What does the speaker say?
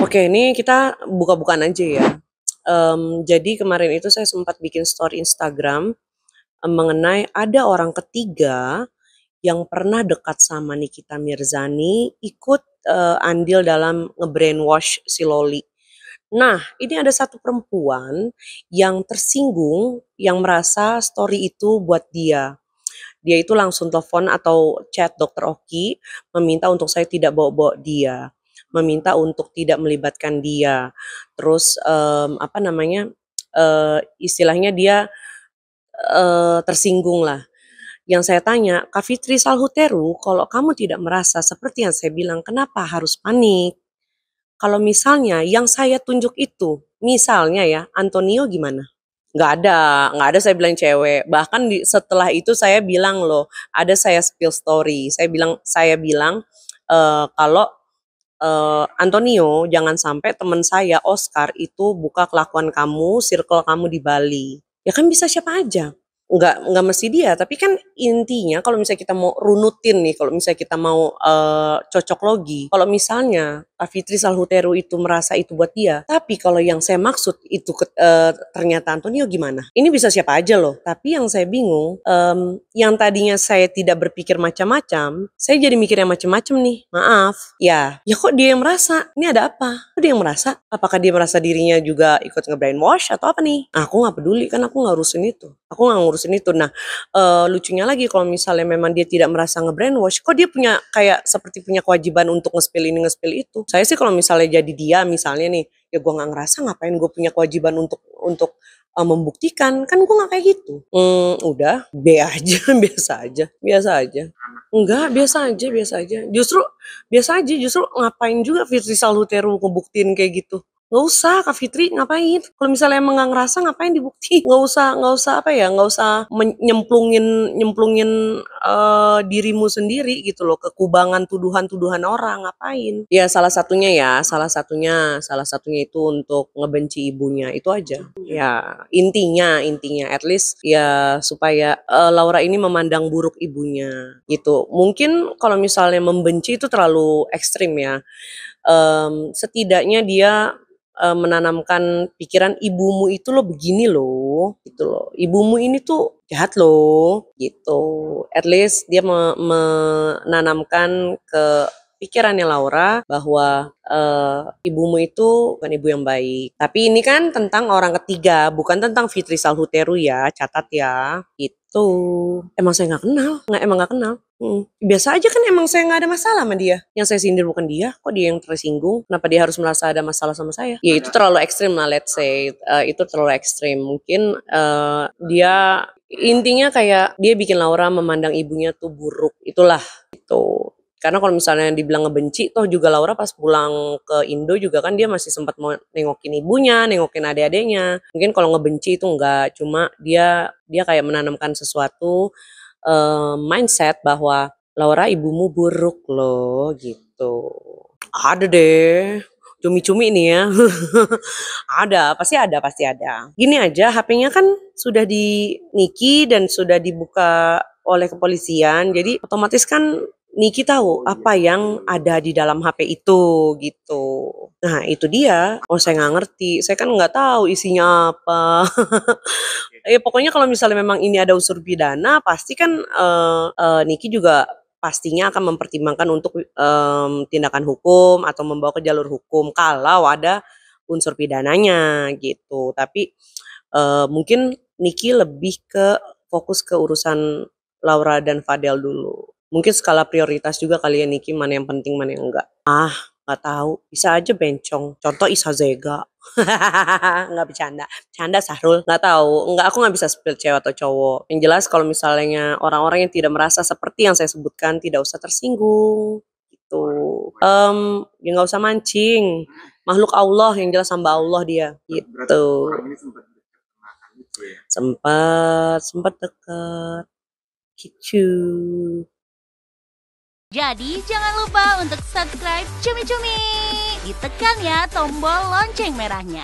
Oke, ini kita buka-bukaan aja ya. Jadi kemarin itu saya sempat bikin story Instagram, mengenai ada orang ketiga yang pernah dekat sama Nikita Mirzani, ikut, andil dalam nge-brainwash si Loli. Nah, ini ada satu perempuan yang tersinggung, yang merasa story itu buat dia. Dia itu langsung telepon atau chat Dokter Oki, meminta untuk saya tidak bawa-bawa dia, meminta untuk tidak melibatkan dia. Terus, apa namanya, istilahnya dia, tersinggung lah. Yang saya tanya, "Kak Fitri Salhuteru, kalau kamu tidak merasa seperti yang saya bilang, kenapa harus panik? Kalau misalnya yang saya tunjuk itu, misalnya ya, Antonio gimana?" Nggak ada saya bilang cewek. Bahkan setelah itu saya bilang loh, ada saya spill story. Saya bilang kalau Antonio, jangan sampai teman saya Oscar itu buka kelakuan kamu, circle kamu di Bali. Ya kan bisa siapa aja. Nggak mesti dia, tapi kan intinya kalau misalnya kita mau runutin nih, kalau misalnya kita mau cocok logi, kalau misalnya Kak Fitri Salhuteru itu merasa itu buat dia, tapi kalau yang saya maksud itu ternyata Antonio gimana? Ini bisa siapa aja loh, tapi yang saya bingung, yang tadinya saya tidak berpikir macam-macam, saya jadi mikir yang macam-macam nih, maaf. Ya kok dia yang merasa? Ini ada apa? Kok dia yang merasa? Apakah dia merasa dirinya juga ikut nge-brainwash atau apa nih? Nah, aku nggak peduli, kan aku nggak urusin itu. Aku nggak ngurusin itu. Nah, lucunya lagi kalau misalnya memang dia tidak merasa nge-brainwash, kok dia punya kayak seperti punya kewajiban untuk nge-spill ini nge-spill itu. Saya sih kalau misalnya jadi dia misalnya nih, ya gue nggak ngerasa ngapain gue punya kewajiban untuk membuktikan, kan gue nggak kayak gitu. Udah, B aja, biasa aja. Enggak, biasa aja. Justru biasa aja, justru ngapain juga Fitri Salhuteru ngebuktiin kayak gitu. Nggak usah Kak Fitri, ngapain? Kalau misalnya emang nggak ngerasa ngapain dibukti? Nggak usah apa ya, nggak usah nyemplungin dirimu sendiri gitu loh, ke kubangan tuduhan-tuduhan orang, ngapain? Ya salah satunya itu untuk ngebenci ibunya, itu aja. Ya intinya at least ya supaya Laura ini memandang buruk ibunya gitu. Mungkin kalau misalnya membenci itu terlalu ekstrim ya. Setidaknya dia menanamkan pikiran ibumu itu loh begini loh, gitu loh. Ibumu ini tuh jahat loh, gitu. At least dia menanamkan ke pikirannya Laura bahwa ibumu itu bukan ibu yang baik. Tapi ini kan tentang orang ketiga, bukan tentang Fitri Salhuteru ya, catat ya. Itu emang saya nggak kenal, emang nggak kenal. Biasa aja kan, emang saya nggak ada masalah sama dia. Yang saya sindir bukan dia, kok dia yang tersinggung? Kenapa dia harus merasa ada masalah sama saya? Ya itu terlalu ekstrim lah, let's say. Itu terlalu ekstrim. Mungkin dia intinya kayak dia bikin Laura memandang ibunya tuh buruk. Itulah itu. Karena kalau misalnya dibilang ngebenci, toh juga Laura pas pulang ke Indo juga kan dia masih sempat mau nengokin ibunya, nengokin adik-adiknya. Mungkin kalau ngebenci itu enggak, cuma dia kayak menanamkan sesuatu mindset bahwa Laura ibumu buruk loh gitu. Ada deh. Cumi-cumi nih ya. Pasti ada. Gini aja, HP-nya kan sudah di Niki dan sudah dibuka oleh kepolisian. Jadi otomatis kan Niki tahu apa yang ada di dalam HP itu gitu. Nah itu dia. Oh saya nggak ngerti. Saya kan nggak tahu isinya apa. Ya pokoknya kalau misalnya memang ini ada unsur pidana, pasti kan Niki juga pastinya akan mempertimbangkan untuk tindakan hukum atau membawa ke jalur hukum kalau ada unsur pidananya gitu. Tapi mungkin Niki lebih ke fokus ke urusan Laura dan Fadel dulu. Mungkin skala prioritas juga kali ya Niki, mana yang penting mana yang enggak. Nggak tahu, bisa aja bencong. Contoh Isa Zega. Nggak bercanda. Bercanda Sahrul. Nggak tahu. Aku nggak bisa spill cewek atau cowok. Yang jelas kalau misalnya orang-orang yang tidak merasa seperti yang saya sebutkan, tidak usah tersinggung. Gitu. Ya nggak usah mancing. Makhluk Allah, yang jelas hamba Allah dia. Gitu. Sempat deket. Gitu. Jadi jangan lupa untuk subscribe Cumi Cumi. Ditekan ya tombol lonceng merahnya.